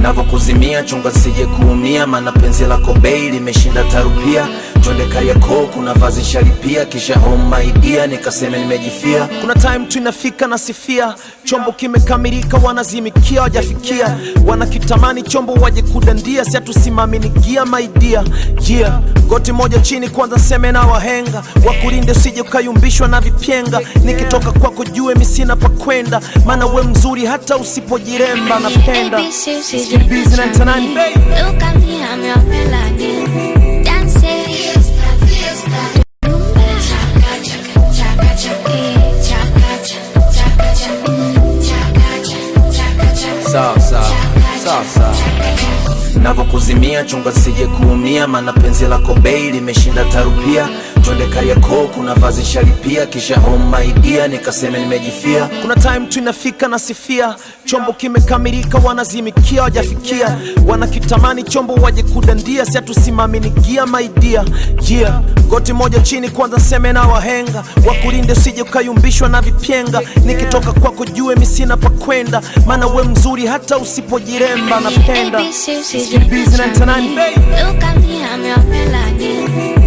Navokuzimia chunga sije kuumia, maana penzi lako bei limeshinda tarupia. Twende Kariakoo kuna vazi sharipia, kisha home my dear nikaseme nimejifia. Kuna time tu inafika na sifia, chombo kimekamilika wanazimikia wajafikia. Wanakitamani chombo waje kudandia, si atusimami nigia my dear. Yeah, goti moja chini kwanza seme na wahenga, wakulinde usije ukayumbishwa na vipyenga. Nikitoka kwako jue mimi sina pa kwenda, maana we mzuri hata usipojiremba napenda. Busy 99 baby. Look at me, I'm your melody. Dancing. Sawa. Navokuzimia chunga sije kuumia, maana penzi lako bei limeshinda tarupia. Twende Kariakoo kuna vazi sharipia, kisha home my dear nikaseme nimejifia. Kuna time tu inafika na sifia, chombo kimekamilika wanazimikia wajafikia. Wanakitamani chombo waje kudandia, si atusimami nigia my dear. Yeah, goti moja chini kwanza seme na wahenga, wakulinde usije ukayumbishwa na vipyenga. Nikitoka kwako jue mimi sina pa kwenda, maana we mzuri hata usipojiremba napenda. Busy 99 baby. Look at me, I'm your melody.